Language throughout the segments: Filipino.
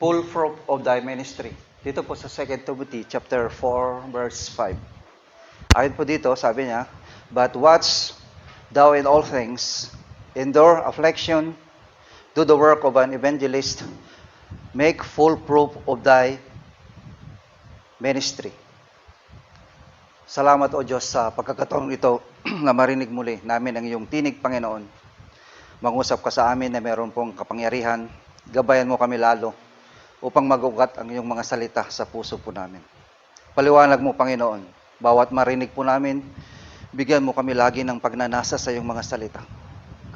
full fruit of thy ministry. Dito po sa 2 Timothy chapter 4 verse 5. Ayon po dito, sabi niya, but watch thou in all things, endure affliction, do the work of an evangelist, make full proof of thy ministry. Salamat o Diyos sa pagkakataon ito na marinig muli namin ang iyong tinig, Panginoon. Mangusap ka sa amin na meron pong kapangyarihan. Gabayan mo kami lalo upang mag-ugat ang iyong mga salita sa puso po namin. Paliwanag mo, Panginoon, bawat marinig po namin, bigyan mo kami lagi ng pagnanasa sa iyong mga salita.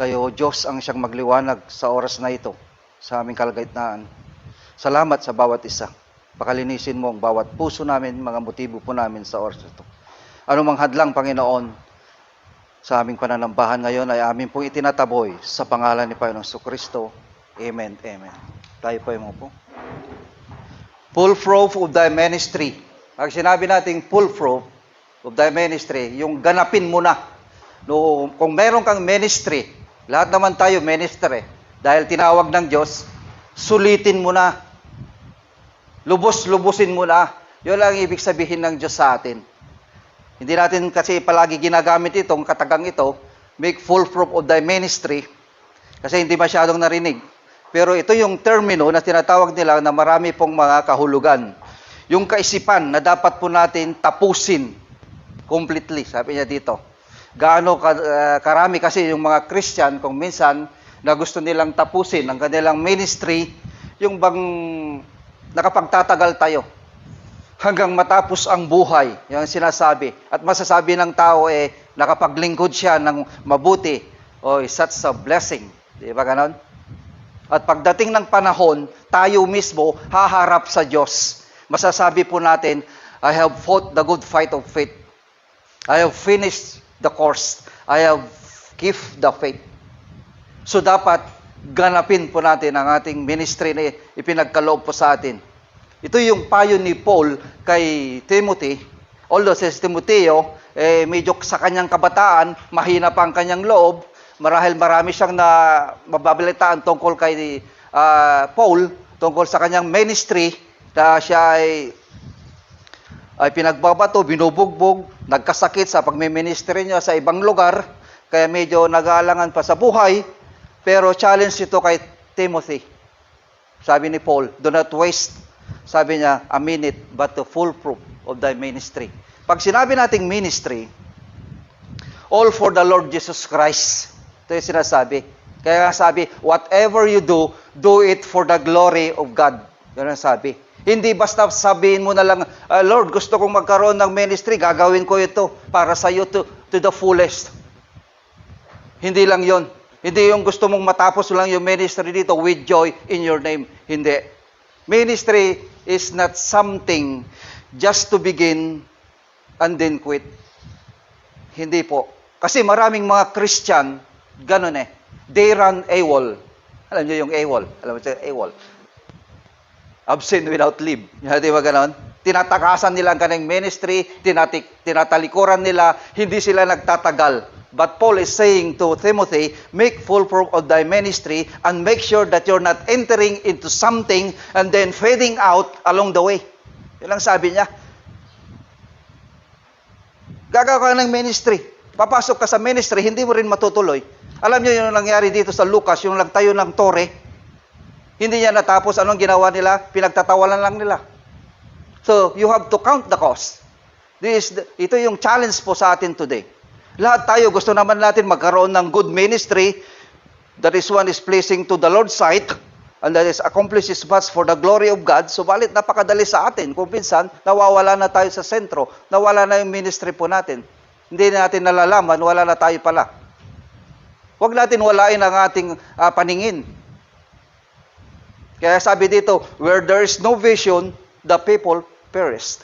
Kayo, o Diyos, ang siyang magliwanag sa oras na ito, sa aming kalagitnaan. Salamat sa bawat isa. Pakalinisin mo ang bawat puso namin, mga motibo po namin sa oras ito. Anumang hadlang, Panginoon, sa aming pananambahan ngayon ay amin pong itinataboy sa pangalan ni Panginoong Kristo. Amen. Amen. Tayo po mo po. Full proof of thy ministry. Pag sinabi nating full proof of thy ministry, yung ganapin mo na. No, kung meron kang ministry, lahat naman tayo ministry. Dahil tinawag ng Diyos, sulitin mo na. Lubos-lubusin mo na. Yun lang ibig sabihin ng Diyos sa atin. Hindi natin kasi palagi ginagamit itong katagang ito, make full proof of thy ministry, kasi hindi masyadong narinig. Pero ito yung termino na tinatawag nila na marami pong mga kahulugan. Yung kaisipan na dapat po natin tapusin completely, sabi niya dito. Gaano karami kasi yung mga Christian kung minsan na gusto nilang tapusin ang kanilang ministry, yung bang nakapagtatagal tayo hanggang matapos ang buhay, yung sinasabi. At masasabi ng tao nakapaglingkod siya ng mabuti. Such a blessing. Di ba ganon? At pagdating ng panahon, tayo mismo haharap sa Diyos. Masasabi po natin, I have fought the good fight of faith. I have finished the course. I have kept the faith. So dapat ganapin po natin ang ating ministry na ipinagkaloob po sa atin. Ito yung payo ni Paul kay Timothy. Although si Timoteo, medyo sa kanyang kabataan, mahina pa ang kanyang loob. Marahil marami siyang mababalitaan tungkol kay Paul, tungkol sa kanyang ministry, na siya ay pinagbabato, binubugbog, nagkasakit sa pagmiministry niya sa ibang lugar, kaya medyo nag-aalangan pa sa buhay. Pero challenge ito kay Timothy. Sabi ni Paul, do not waste, sabi niya, a minute, but the full proof of thy ministry. Pag sinabi nating ministry, all for the Lord Jesus Christ. Ito yung sinasabi. Kaya sabi, whatever you do, do it for the glory of God. Yan ang sabi. Hindi basta sabihin mo na lang, Lord, gusto kong magkaroon ng ministry, gagawin ko ito para sa iyo to the fullest. Hindi lang yon. Hindi yung gusto mong matapos lang yung ministry dito with joy in your name. Hindi. Ministry is not something just to begin and then quit. Hindi po. Kasi maraming mga Christian, ganun they run AWOL. Alam niyo yung AWOL? Alam mo yung AWOL? Absent without leave. Di ba ganun? Tinatakasan nila ang kanyang ministry, tinatalikuran nila, hindi sila nagtatagal. But Paul is saying to Timothy, make full proof of thy ministry and make sure that you're not entering into something and then fading out along the way. Yun lang sabi niya. Gagawa ka ng ministry. Papasok ka sa ministry, hindi mo rin matutuloy. Alam niyo yung nangyari dito sa Lucas, yung nagtayo ng tore. Hindi niya natapos. Anong ginawa nila? Pinagtatawalan lang nila. So, you have to count the cost. Ito yung challenge po sa atin today. Lahat tayo gusto naman natin magkaroon ng good ministry that is one is pleasing to the Lord's sight and that is accomplishes much for the glory of God. So balit napakadali sa atin. Kung minsan, nawawala na tayo sa sentro, nawala na yung ministry po natin. Hindi natin nalalaman, wala na tayo pala. Huwag natin walain ang ating paningin. Kaya sabi dito, where there is no vision, the people perished.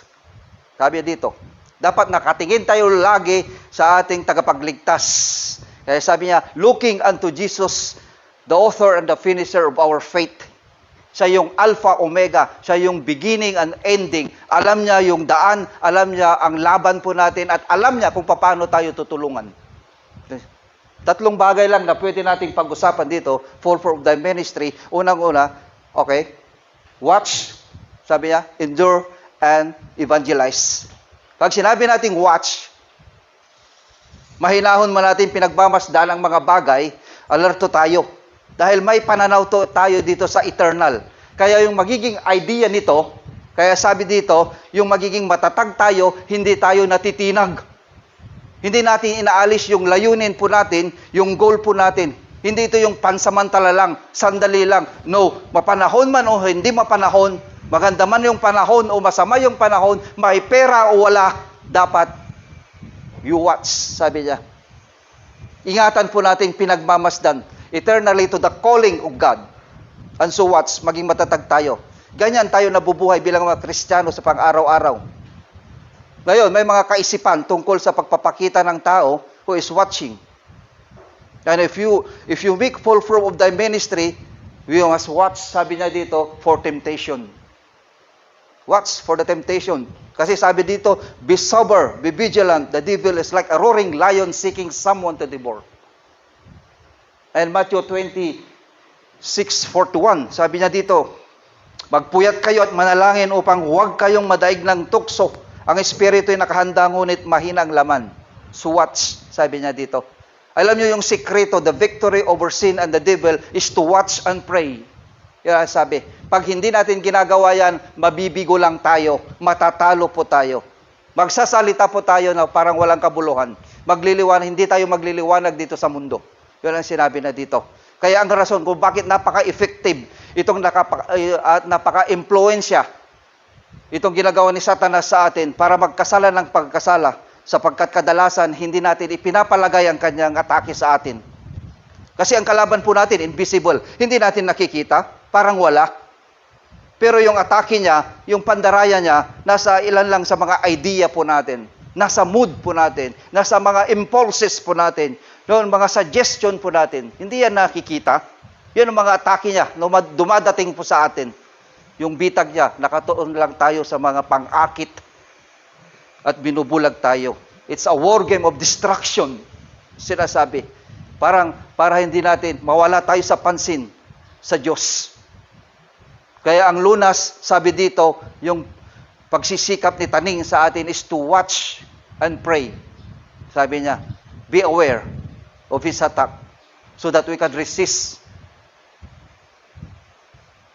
Sabi dito. Dapat nakatingin tayo lagi sa ating tagapagligtas. Kaya sabi niya, looking unto Jesus, the author and the finisher of our faith. Siya yung Alpha, Omega. Siya yung beginning and ending. Alam niya yung daan, alam niya ang laban po natin, at alam niya kung paano tayo tutulungan. Tatlong bagay lang na pwede nating pag-usapan dito for the ministry. Unang-una, okay, Watch, sabi niya, endure and evangelize. Pag sinabi nating watch, mahinahon man natin pinagmamasdan ang mga bagay, alerto tayo. Dahil may pananaw tayo dito sa eternal. Kaya yung magiging idea nito, kaya sabi dito, yung magiging matatag tayo, hindi tayo natitinag. Hindi natin inaalis yung layunin po natin, yung goal po natin. Hindi ito yung pansamantala lang, sandali lang. No, mapanahon man o hindi mapanahon, maganda man yung panahon o masama yung panahon, may pera o wala, dapat you watch, sabi niya. Ingatan po natin pinagmamasdan eternally to the calling of God. And so watch, maging matatag tayo. Ganyan tayo nabubuhay bilang mga Kristiyano sa pang-araw-araw. Ngayon, may mga kaisipan tungkol sa pagpapakita ng tao who is watching. And if you make full fruit of thy ministry, you must watch, sabi niya dito, for temptation. Watch for the temptation. Kasi sabi dito, be sober, be vigilant. The devil is like a roaring lion seeking someone to devour. And Matthew 26:41, sabi niya dito, magpuyat kayo at manalangin upang huwag kayong madaig ng tukso. Ang espiritu ay nakahanda ngunit mahina ang laman. So watch, sabi niya dito. Alam niyo yung sikreto, the victory over sin and the devil is to watch and pray. Yan sabi. Pag hindi natin ginagawa yan, mabibigo lang tayo, matatalo po tayo. Magsasalita po tayo na parang walang kabuluhan. Hindi tayo magliliwanag dito sa mundo. Yun ang sinabi na dito. Kaya ang rason kung bakit napaka-effective itong napaka-impluensya itong ginagawa ni Satanas sa atin para magkasala ng pagkasala, sapagkat kadalasan hindi natin ipinapalagay ang kanyang atake sa atin. Kasi ang kalaban po natin invisible, hindi natin nakikita, parang wala. Pero yung atake niya, yung pandaraya niya, nasa ilan lang sa mga idea po natin, nasa mood po natin, nasa mga impulses po natin, noon mga suggestion po natin. Hindi yan nakikita. Yan ang mga atake niya, dumadating po sa atin. Yung bitag niya, nakatuon lang tayo sa mga pang-akit at binubulag tayo. It's a war game of destruction, sinasabi. Para hindi natin mawala tayo sa pansin sa Diyos. Kaya ang lunas, sabi dito, yung pagsisikap ni Taning sa atin is to watch and pray. Sabi niya, be aware of his attack so that we can resist.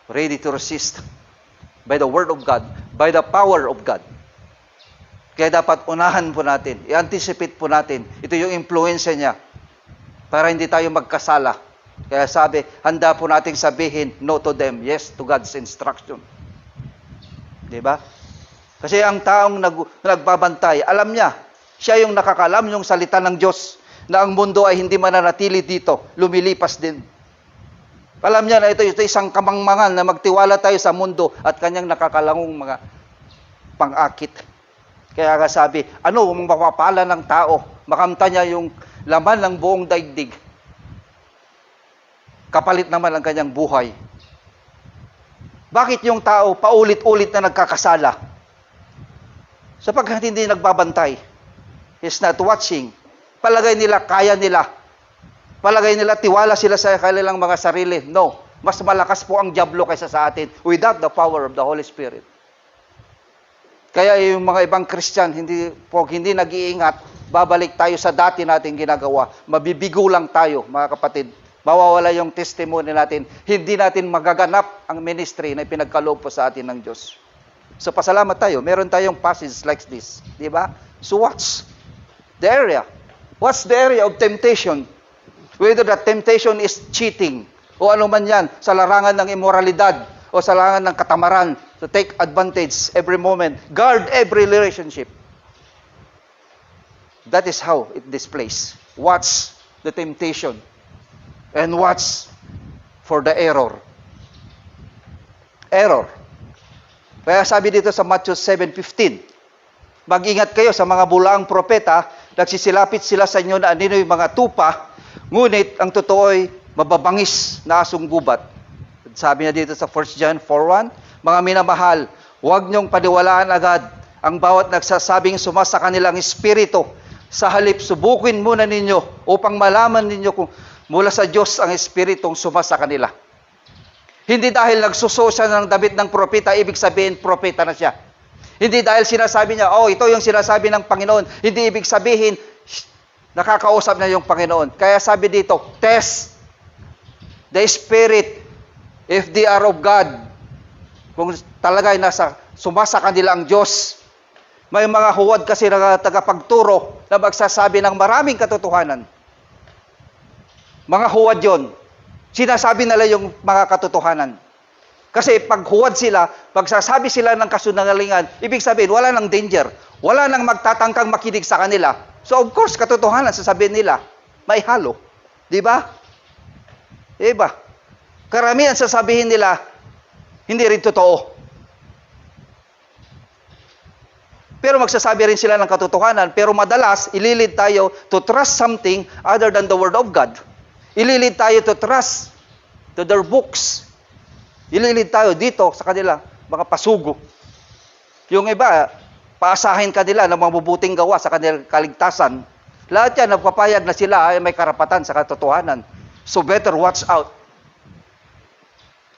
Ready to resist by the word of God, by the power of God. Kaya dapat unahan po natin, i-anticipate po natin. Ito yung influensya niya para hindi tayo magkasala. Kaya sabi, handa po nating sabihin no to them, yes to God's instruction. Diba? Kasi ang taong nagbabantay, alam niya, siya yung nakakalam yung salita ng Diyos na ang mundo ay hindi mananatili dito, lumilipas din. Alam niya na ito isang kamangmangan na magtiwala tayo sa mundo at kanyang nakakalangong mga pang-akit. Kaya nga sabi, ano ang mapapala ng tao? Makamta niya yung laman ng buong daigdig. Kapalit naman ang kanyang buhay. Bakit yung tao paulit-ulit na nagkakasala? Sapagkat hindi nagbabantay. He's not watching. Palagay nila, kaya nila. Palagay nila, tiwala sila sa kanilang mga sarili. No. Mas malakas po ang dyablo kaysa sa atin without the power of the Holy Spirit. Kaya yung mga ibang Christian, hindi nag-iingat, babalik tayo sa dati nating ginagawa. Mabibigo lang tayo, mga kapatid. Mawawala yung testimony natin. Hindi natin magaganap ang ministry na pinagkaloob po sa atin ng Diyos. So pasalamat tayo. Meron tayong passage like this. Di ba? So what's the area? What's the area of temptation? Whether that temptation is cheating o ano man yan, sa larangan ng immoralidad o sa larangan ng katamaran, to take advantage every moment, guard every relationship. That is how it displays. Watch the temptation and watch for the error. Error. Kaya sabi dito sa Matthew 7:15, mag-ingat kayo sa mga bulaang propeta, nagsisilapit sila sa inyo na anino yung mga tupa, ngunit ang totoo ay mababangis na asong gubat. Sabi niya dito sa 1 John 4:1, mga minamahal, huwag niyong paniwalaan agad ang bawat nagsasabing sumasa kanilang espiritu. Sa halip, subukin muna ninyo upang malaman ninyo kung mula sa Diyos ang espiritong sumasa kanila. Hindi dahil nagsuso siya ng damit ng propeta, ibig sabihin propeta na siya. Hindi dahil sinasabi niya, oh, ito yung sinasabi ng Panginoon. Hindi ibig sabihin, nakakausap niya yung Panginoon. Kaya sabi dito, test the Spirit if they are of God. Kung talaga ay sumasa kanila ang Diyos. May mga huwad kasi na tagapagturo na magsasabi ng maraming katotohanan. Mga huwad yon. Sinasabi nila yung mga katotohanan. Kasi pag huwad sila, pagsasabi sila ng kasunungalingan, ibig sabihin, wala nang danger. Wala nang magtatangkang makinig sa kanila. So of course, katotohanan, sasabihin nila, may halo. Di ba? Diba? Karamihan sasabihin nila, hindi rin totoo. Pero magsasabi rin sila ng katotohanan. Pero madalas, ililid tayo to trust something other than the Word of God. Ililid tayo to trust to their books. Ililid tayo dito sa kanila, mga pasugo. Yung iba, paasahin kanila ng mabubuting gawa sa kanilang kaligtasan. Lahat yan, nagpapayag na sila ay may karapatan sa katotohanan. So better watch out.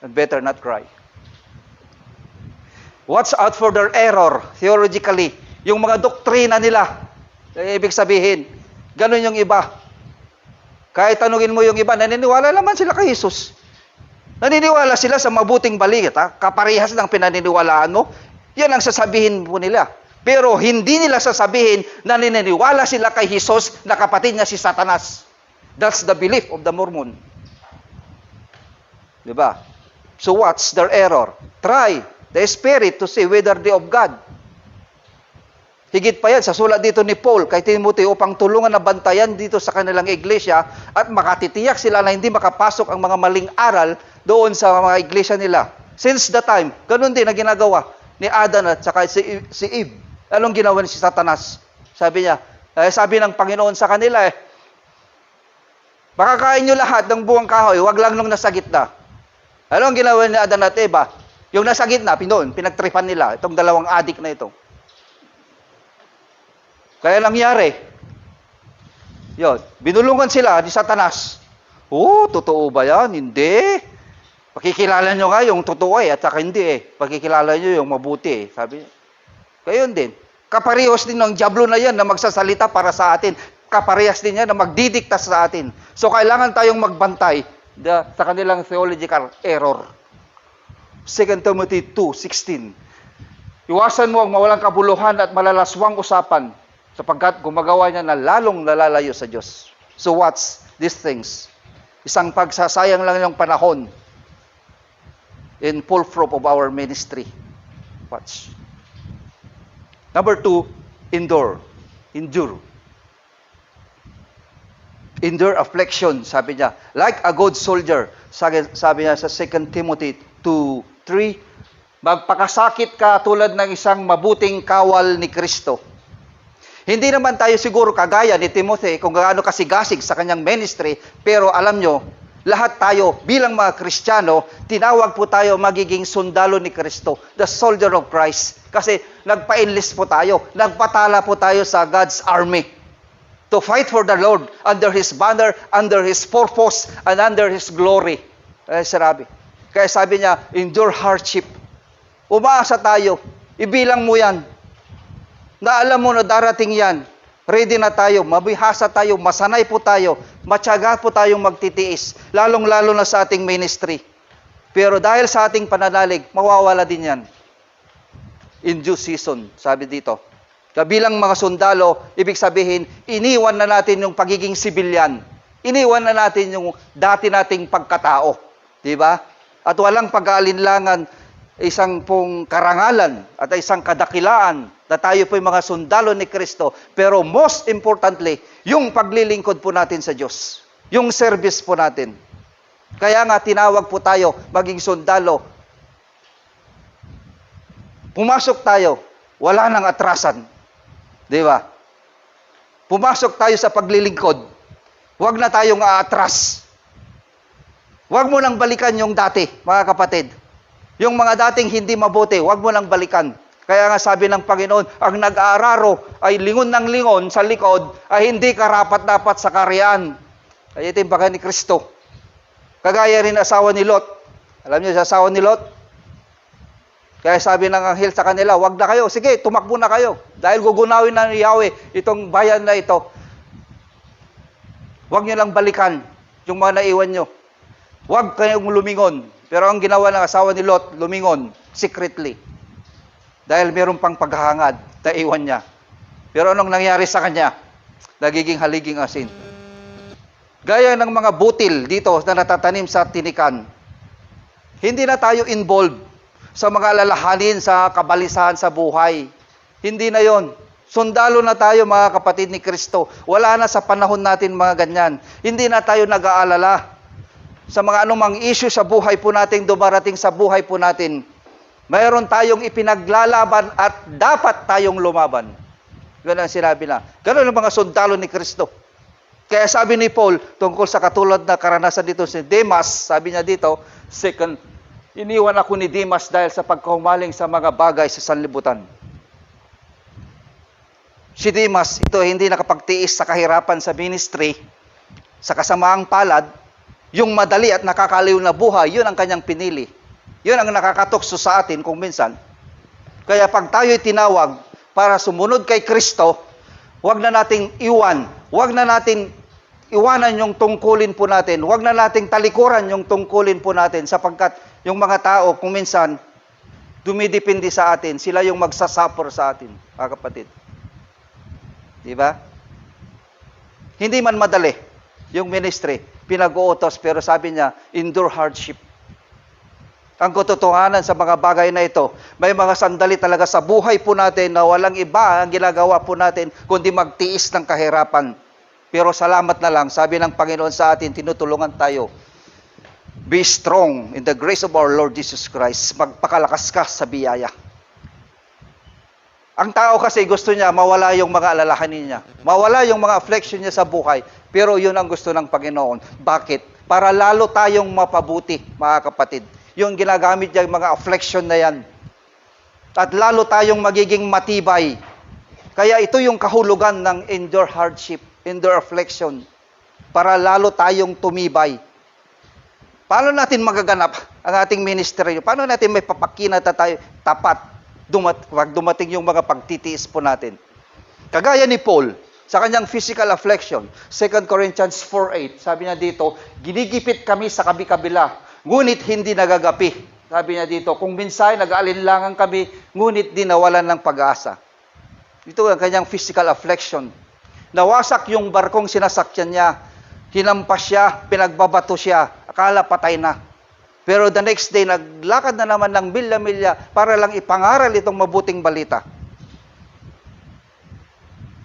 And better not cry. Watch out for their error, theologically. Yung mga doktrina nila, ibig sabihin, ganun yung iba. Kahit tanungin mo yung iba, naniniwala naman sila kay Jesus. Naniniwala sila sa mabuting balita, kaparehas ng pinaniniwalaan mo. Yan ang sasabihin po nila. Pero hindi nila sasabihin na naniniwala sila kay Jesus na kapatid niya si Satanas. That's the belief of the Mormon. Diba? So what's their error? Try the Spirit to see whether they of God. Higit pa yan, sa sulat dito ni Paul kay Timothy upang tulungan na bantayan dito sa kanilang iglesia at makatitiyak sila na hindi makapasok ang mga maling aral doon sa mga iglesia nila. Since the time, ganun din na ginagawa ni Adan at saka si Eve. Anong ginawa ni si Satanas? Sabi niya, sabi ng Panginoon sa kanila makakain nyo lahat ng buwang kahoy, wag lang nung nasa gitna. Anong ginawa ni Adan at Eva? Yung nasa gitna, pinagtripan nila, itong dalawang adik na ito. Kaya nangyari, yun, binulungan sila ni Satanas. Totoo ba yan? Hindi. Pakikilala nyo nga yung totoo at saka hindi Pakikilala nyo yung mabuti Sabi niya. Gayon din. Kaparehas din ng diablo na yan na magsasalita para sa atin. Kaparehas din yan na magdidikta sa atin. So kailangan tayong magbantay sa kanilang theological error. 2 Timothy 2:16. Iwasan mo ang mawalang kabuluhan at malalaswang usapan sapagkat gumagawa niya na lalong nalalayo sa Diyos. So what's these things? Isang pagsasayang lang yung panahon in full fruit of our ministry. Watch. Number 2, endure. Endure. Endure affliction, sabi niya. Like a good soldier, sabi niya sa 2 Timothy 2:3, magpakasakit ka tulad ng isang mabuting kawal ni Kristo. Hindi naman tayo siguro kagaya ni Timothy kung gaano kasigasig sa kanyang ministry, pero alam nyo, lahat tayo bilang mga Kristiyano, tinawag po tayo magiging sundalo ni Kristo, the soldier of Christ. Kasi nagpa-enlist po tayo, nagpatala po tayo sa God's army to fight for the Lord under His banner, under His purpose, and under His glory. Kaya sabi niya, endure hardship. Umaasa tayo, ibilang mo yan. Na alam mo na darating yan, ready na tayo, mabihasa tayo, masanay po tayo, matyaga po tayong magtitiis, lalong-lalo na sa ating ministry. Pero dahil sa ating pananalig, mawawala din yan. In due season, sabi dito. Kabilang mga sundalo, ibig sabihin, iniwan na natin yung pagiging sibilyan. Iniwan na natin yung dati nating pagkatao. Diba? At walang pag-aalinlangan, isang pong karangalan at isang kadakilaan na tayo po yung mga sundalo ni Kristo. Pero most importantly, yung paglilingkod po natin sa Diyos. Yung service po natin. Kaya nga tinawag po tayo maging sundalo. Pumasok tayo, wala nang atrasan. Di ba? Pumasok tayo sa paglilingkod. Huwag na tayong aatras. Huwag mo nang balikan yung dati, mga kapatid. Yung mga dating hindi mabuti, huwag mo nang balikan. Kaya nga sabi ng Panginoon, ang nag-aararo ay lingon ng lingon sa likod ay hindi karapat-dapat sa karyaan. Ay ito yung bagay ni Kristo. Kagaya rin asawa ni Lot. Alam niyo sa asawa ni Lot? Kaya sabi ng anghel sa kanila, wag na kayo. Sige, tumakbo na kayo. Dahil gugunawin na ni Yahweh itong bayan na ito. Wag niyo lang balikan yung mga naiwan niyo. Wag kayong lumingon. Pero ang ginawa ng asawa ni Lot, lumingon secretly. Dahil meron pang paghahangad na iwan niya. Pero anong nangyari sa kanya? Nagiging haliging asin. Gaya ng mga butil dito na natatanim sa tinikan. Hindi na tayo involved sa mga alalahanin, sa kabalisahan sa buhay. Hindi na yon. Sundalo na tayo mga kapatid ni Kristo. Wala na sa panahon natin mga ganyan. Hindi na tayo nag-aalala sa mga anumang issue sa buhay po natin, dumarating sa buhay po natin. Mayroon tayong ipinaglalaban at dapat tayong lumaban. Ganun ang sinabi na. Ganun ang mga sundalo ni Kristo. Kaya sabi ni Paul, tungkol sa katulad na karanasan dito si Demas, sabi niya dito, second, iniwan ako ni Demas dahil sa pagkahumaling sa mga bagay sa sanlibutan. Si Demas, ito hindi nakapagtiis sa kahirapan sa ministry, sa kasamaang palad, yung madali at nakakaliw na buhay, yun ang kanyang pinili. Yun ang nakakatukso sa atin kung minsan. Kaya pag tayo'y tinawag para sumunod kay Kristo, wag na nating wag na natin iwanan yung tungkulin po natin, wag na nating talikuran yung tungkulin po natin, sapagkat yung mga tao kung minsan dumidepende sa atin, sila yung magsasuffer sa atin, mga kapatid. Di ba? Hindi man madali yung ministry, pinag-uutos, pero sabi niya, endure hardship. Ang katotohanan sa mga bagay na ito, may mga sandali talaga sa buhay po natin na walang iba ang ginagawa po natin kundi magtiis ng kahirapan. Pero salamat na lang, sabi ng Panginoon sa atin, tinutulungan tayo. Be strong in the grace of our Lord Jesus Christ. Magpakalakas ka sa biyaya. Ang tao kasi gusto niya mawala yung mga alalahanin niya. Mawala yung mga affliction niya sa buhay. Pero yun ang gusto ng Panginoon. Bakit? Para lalo tayong mapabuti, mga kapatid. Yung ginagamit niya yung mga affliction na yan. At lalo tayong magiging matibay. Kaya ito yung kahulugan ng endure hardship, endure affliction. Para lalo tayong tumibay. Paano natin magaganap ang ating ministry? Paano natin may papakinata tayo tapat? Pag dumating yung mga pagtitiis po natin. Kagaya ni Paul, sa kanyang physical affliction, 2 Corinthians 4:8, sabi niya dito, ginigipit kami sa kabi-kabila, ngunit hindi nagagapi. Sabi niya dito, kung minsan nag-aalinlangan kami, ngunit di nawalan ng pag-asa. Ito ang kanyang physical affliction. Nawasak yung barkong sinasakyan niya, hinampas siya, pinagbabato siya, akala patay na. Pero the next day, naglakad na naman ng milya-milya para lang ipangaral itong mabuting balita.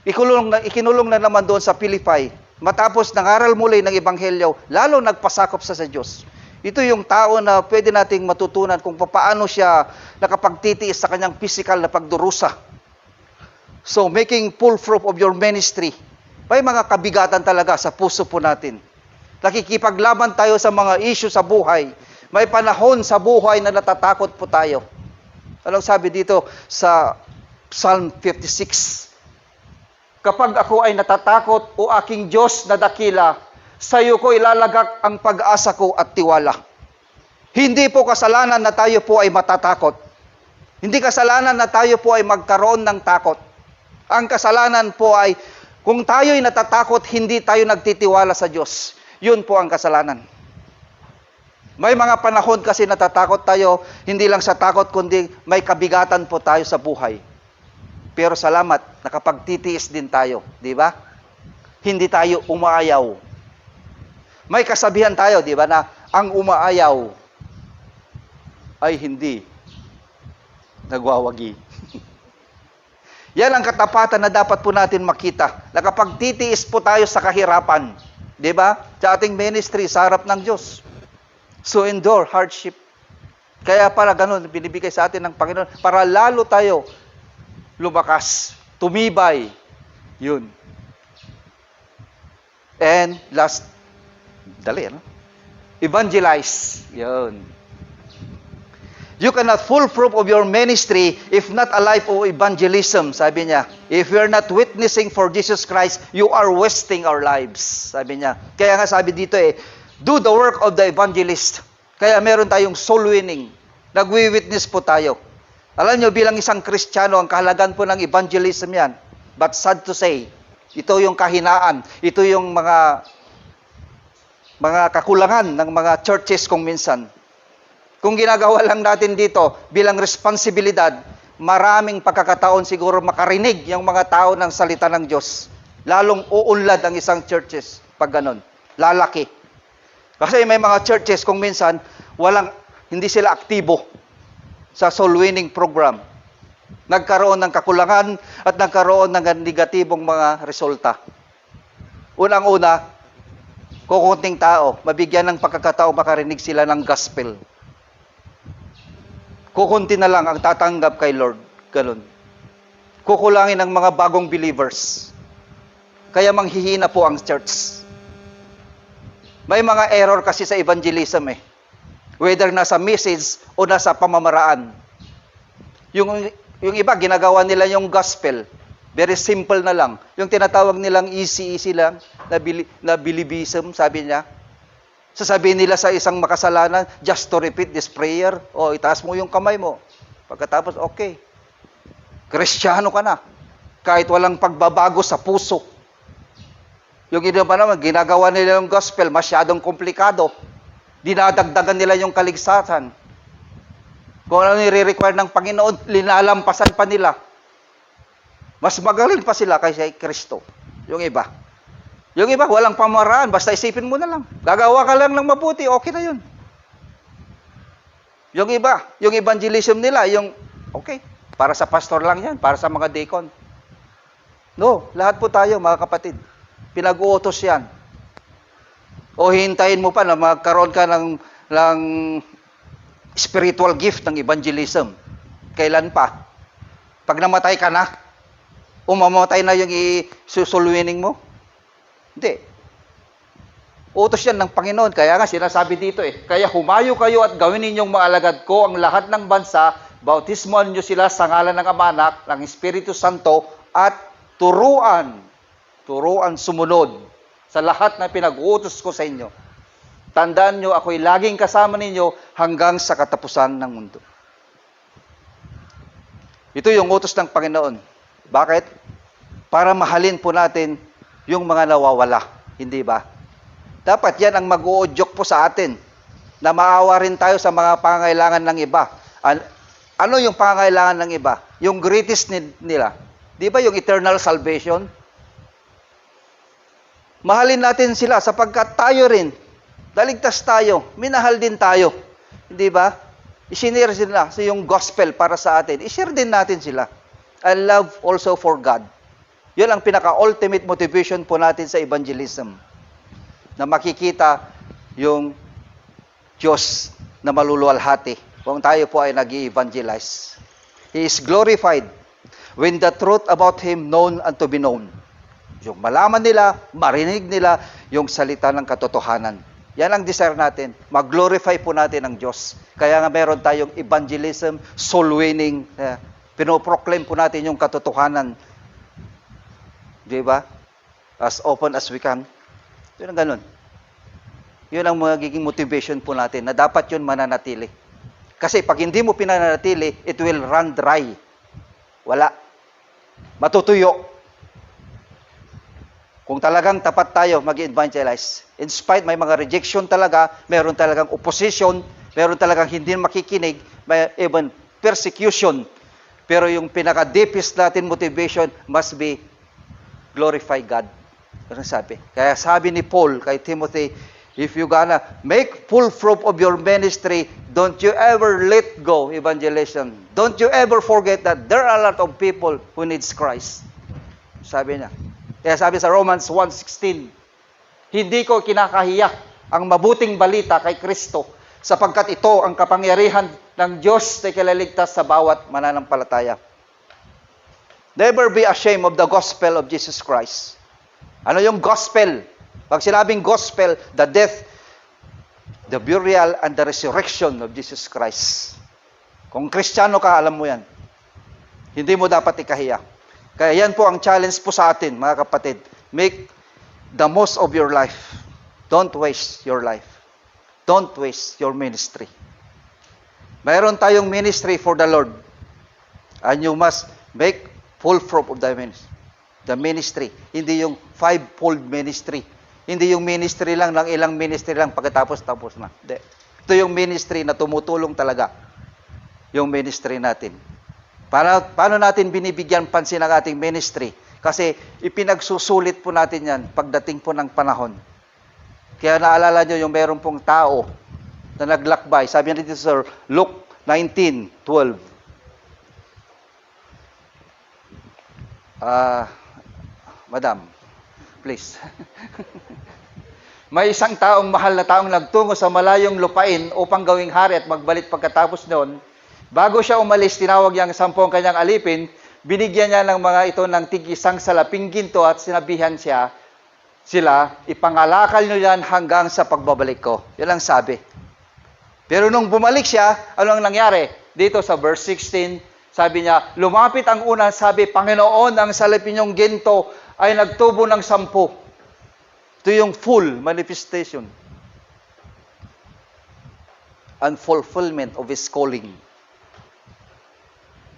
Ikinulong na naman doon sa Philippi. Matapos nangaral muli ng Ebanghelyo, lalo nagpasakop sa Diyos. Ito yung tao na pwede nating matutunan kung paano siya nakapagtitiis sa kanyang physical na pagdurusa. So, making full proof of your ministry. May mga kabigatan talaga sa puso po natin. Nakikipaglaban tayo sa mga issue sa buhay. May panahon sa buhay na natatakot po tayo. Anong sabi dito sa Psalm 56? Kapag ako ay natatakot, o aking Diyos na dakila, sa iyo ko ilalagak ang pag-asa ko at tiwala. Hindi po kasalanan na tayo po ay matatakot. Hindi kasalanan na tayo po ay magkaroon ng takot. Ang kasalanan po ay kung tayo'y natatakot, hindi tayo nagtitiwala sa Diyos. Yun po ang kasalanan. May mga panahon kasi natatakot tayo, hindi lang sa takot, kundi may kabigatan po tayo sa buhay. Pero salamat, nakapagtitiis din tayo, di ba? Hindi tayo umaayaw. May kasabihan tayo, di ba, na ang umaayaw ay hindi nagwawagi. Yan ang katapatan na dapat po natin makita. Nakapagtitiis po tayo sa kahirapan, di ba? Sa ating ministry, sa harap ng Diyos. So endure hardship. Kaya para ganun, binibigay sa atin ng Panginoon, para lalo tayo lumakas, tumibay. Yun. And last, dali, no? Evangelize. Yun. You cannot full proof of your ministry if not a life of evangelism, sabi niya. If you're not witnessing for Jesus Christ, you are wasting our lives, sabi niya. Kaya nga sabi dito do the work of the evangelist. Kaya meron tayong soul winning. Nagwi-witness po tayo. Alam nyo, bilang isang Kristiyano, ang kahalagan po ng evangelism yan. But sad to say, ito yung kahinaan, ito yung mga kakulangan ng mga churches kung minsan. Kung ginagawa lang natin dito bilang responsibilidad, maraming pagkakataon siguro makarinig yung mga tao ng salita ng Diyos. Lalong uunlad ang isang churches pag ganun. Lalaki. Kasi may mga churches kung minsan hindi sila aktibo sa soul winning program. Nagkaroon ng kakulangan at nagkaroon ng negatibong mga resulta. Unang-una, kukunting tao, mabigyan ng pagkakataon makarinig sila ng gospel. Kukunti na lang ang tatanggap kay Lord. Ganun. Kukulangin ang mga bagong believers. Kaya manghihina po ang church. May mga error kasi sa evangelism eh. Whether nasa message o nasa pamamaraan. Yung iba, ginagawa nila yung gospel. Very simple na lang. Yung tinatawag nilang easy lang, na believism, sabi niya. Sasabihin nila sa isang makasalanan, just to repeat this prayer, o itaas mo yung kamay mo. Pagkatapos, okay. Kristiyano ka na. Kahit walang pagbabago sa puso. Yung iba pa naman, ginagawa nila yung gospel, masyadong komplikado. Dinadagdagan nila yung kaligtasan. Kung ano nire-require ng Panginoon, linalampasan pa nila. Mas magaling pa sila kaysa Kristo. Yung iba. Yung iba, walang pamaraan. Basta isipin mo na lang. Gagawa ka lang ng mabuti, okay na yun. Yung iba, yung evangelism nila, okay, para sa pastor lang yan, para sa mga deacon. No, lahat po tayo, mga kapatid. Pinag-uutos yan. O hintayin mo pa na magkaroon ka ng spiritual gift ng evangelism. Kailan pa? Pag namatay ka na, umamatay na yung susulwining mo? Hindi. Utos yan ng Panginoon. Kaya nga sinasabi dito kaya humayo kayo at gawin ninyong mga alagad ko ang lahat ng bansa, bautismoan nyo sila sa ngalan ng Ama, Anak, ng Espiritu Santo, at turuan sumunod sa lahat na pinag-uutos ko sa inyo. Tandaan nyo, ako'y laging kasama ninyo hanggang sa katapusan ng mundo. Ito yung utos ng Panginoon. Bakit? Para mahalin po natin yung mga nawawala. Hindi ba? Dapat yan ang mag-uudyok po sa atin. Na maawa rin tayo sa mga pangangailangan ng iba. Ano yung pangangailangan ng iba? Yung greatest need nila. Di ba yung eternal salvation? Mahalin natin sila sapagkat tayo rin, naligtas tayo, minahal din tayo. Hindi ba? I-share sila sa yung gospel para sa atin. I-share din natin sila. And love also for God. Yun ang pinaka-ultimate motivation po natin sa evangelism. Na makikita yung Diyos na maluluwalhati kung tayo po ay nag-i-evangelize. He is glorified when the truth about Him known and to be known. Yung malaman nila, marinig nila yung salita ng katotohanan. Yan ang desire natin. Mag-glorify po natin ang Diyos. Kaya nga meron tayong evangelism, soul winning. Pinoproclaim po natin yung katotohanan. Di ba? As open as we can. Yun ang ganun. Yun ang magiging motivation po natin na dapat yun mananatili. Kasi pag hindi mo pinananatili, it will run dry. Wala. Matutuyo. Kung talagang tapat tayo mag-evangelize, in spite may mga rejection talaga, meron talagang opposition, meron talagang hindi makikinig, may even persecution. Pero yung pinaka-deepest natin motivation must be glorify God. Ano sabi? Kaya sabi ni Paul kay Timothy, if you gonna make full fruit of your ministry, don't you ever let go evangelism. Don't you ever forget that there are a lot of people who needs Christ. Sabi niya. Kaya sabi sa Romans 1:16, hindi ko kinakahiya ang mabuting balita kay Kristo sapagkat ito ang kapangyarihan ng Diyos na ikalaligtas sa bawat mananampalataya. Never be ashamed of the gospel of Jesus Christ. Ano yung gospel? Pag sinabing gospel, the death, the burial, and the resurrection of Jesus Christ. Kung Kristiyano ka, alam mo yan. Hindi mo dapat ikahiya. Kaya yan po ang challenge po sa atin, mga kapatid. Make the most of your life. Don't waste your life. Don't waste your ministry. Mayroon tayong ministry for the Lord. And you must make full fruit of the ministry. Hindi yung five-fold ministry. Hindi yung ministry lang ng ilang ministry lang pagkatapos tapos na. Hindi. Ito yung ministry na tumutulong talaga. Yung ministry natin. Paano natin binibigyan pansin ang ating ministry? Kasi ipinagsusulit po natin yan pagdating po ng panahon. Kaya naalala nyo yung meron pong tao na naglakbay. Sabi niya dito sa Luke 19:12. Madam, please. May isang taong mahal na taong nagtungo sa malayong lupain upang gawing hari at magbalik pagkatapos noon. Bago siya umalis, tinawag niya ang 10 kanyang alipin, binigyan niya ng mga ito ng tig-isang salaping ginto at sinabihan sila, ipangalakal niyo yan hanggang sa pagbabalik ko. Yan ang sabi. Pero nung bumalik siya, ano ang nangyari? Dito sa verse 16, sabi niya, lumapit ang una, sabi, Panginoon, ang salapin niyong ginto ay nagtubo ng 10. Ito yung full manifestation and fulfillment of His calling.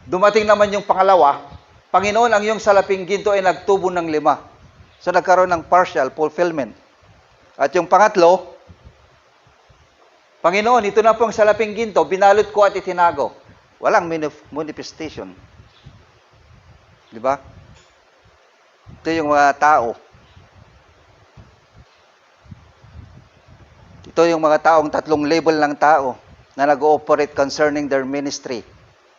Dumating naman yung pangalawa, Panginoon, ang iyong salaping ginto ay nagtubo ng 5. So nagkaroon ng partial fulfillment. At yung pangatlo, Panginoon, ito na pong salaping ginto, binalot ko at itinago. Walang manifestation. Di ba? Ito yung mga tao. Ito yung mga taong 3 label ng tao na nag-ooperate concerning their ministry.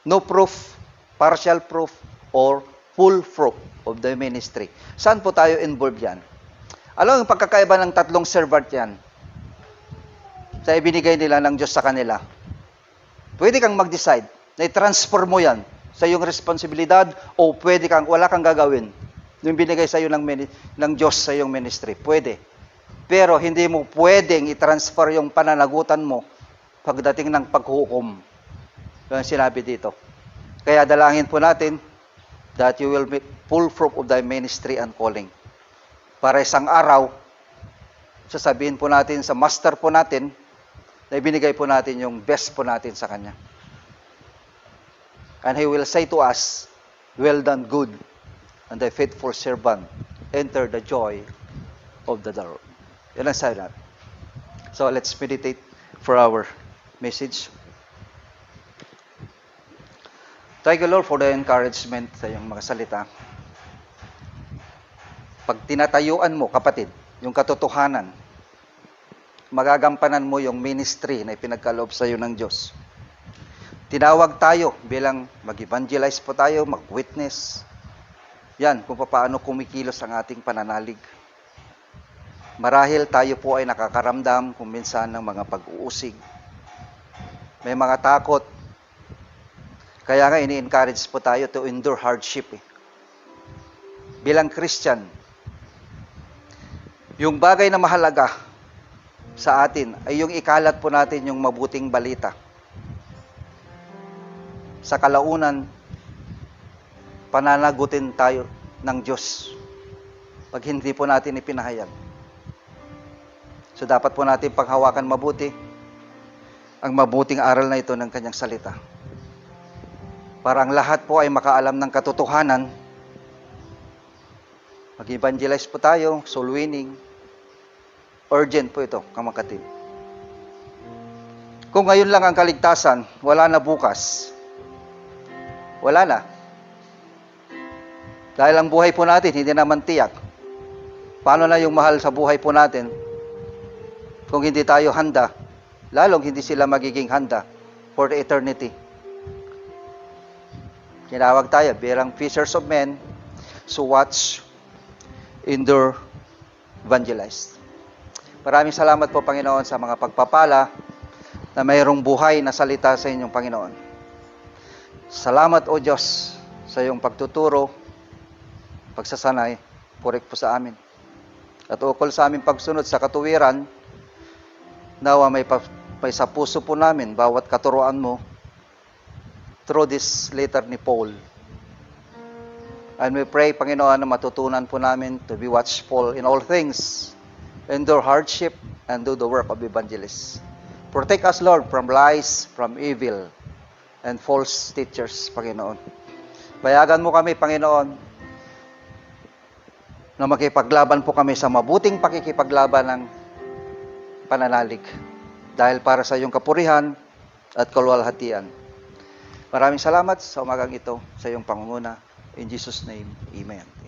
No proof, partial proof, or full proof of the ministry. Saan po tayo involved yan? Alam yung pagkakaiba ng 3 servant yan? Sa ibinigay nila ng Diyos sa kanila. Pwede kang mag-decide na i-transfer mo yan sa iyong responsibilidad o wala kang gagawin. Yung binigay sa iyo ng Diyos sa iyong ministry. Pwede. Pero hindi mo pwedeng i-transfer yung pananagutan mo pagdating ng paghukom. Yung sinabi dito. Kaya dalangin po natin that you will make full fruit of thy ministry and calling. Para isang araw, sasabihin po natin sa master po natin, na ibinigay po natin yung best po natin sa Kanya. And He will say to us, well done, good, and thy faithful servant, enter the joy of the Lord. Yan ang sabi natin. So let's meditate for our message. Thank you, Lord, for the encouragement sa iyong mga salita. Pag tinatayuan mo, kapatid, yung katotohanan, magagampanan mo yung ministry na ipinagkaloob sa iyo ng Diyos. Tinawag tayo bilang mag-evangelize po tayo, mag-witness. Yan, kung paano kumikilos ang ating pananalig. Marahil tayo po ay nakakaramdam kung minsan ng mga pag-uusig. May mga takot. Kaya nga ini-encourage po tayo to endure hardship. Bilang Christian, yung bagay na mahalaga sa atin ay yung ikalat po natin yung mabuting balita. Sa kalaunan, pananagutin tayo ng Diyos pag hindi po natin ipinahayag. So dapat po natin paghawakan mabuti ang mabuting aral na ito ng Kanyang salita. Para ang lahat po ay makaalam ng katotohanan. Mag-evangelize po tayo, soul winning. Urgent po ito, kamakatid. Kung ngayon lang ang kaligtasan, wala na bukas. Wala na. Dahil ang buhay po natin, hindi naman tiyak. Paano na yung mahal sa buhay po natin? Kung hindi tayo handa, lalong hindi sila magiging handa for the eternity. Tinawag tayo bilang fishers of men, so watch, endure, evangelize. Maraming salamat po, Panginoon, sa mga pagpapala na mayroong buhay na salita sa inyong Panginoon. Salamat, O Diyos, sa iyong pagtuturo, pagsasanay, purik po sa amin. At ukol sa aming pagsunod sa katuwiran, nawa may sa puso po namin bawat katuruan mo through this letter ni Paul. And we pray, Panginoon, na matutunan po namin to be watchful in all things, endure hardship, and do the work of evangelist. Protect us, Lord, from lies, from evil, and false teachers, Panginoon. Bayagan mo kami, Panginoon, na makipaglaban po kami sa mabuting pakikipaglaban ng pananalig. Dahil para sa iyong kapurihan at kaluwalhatian. Maraming salamat sa umagang ito, sa iyong pangunguna. In Jesus' name, Amen.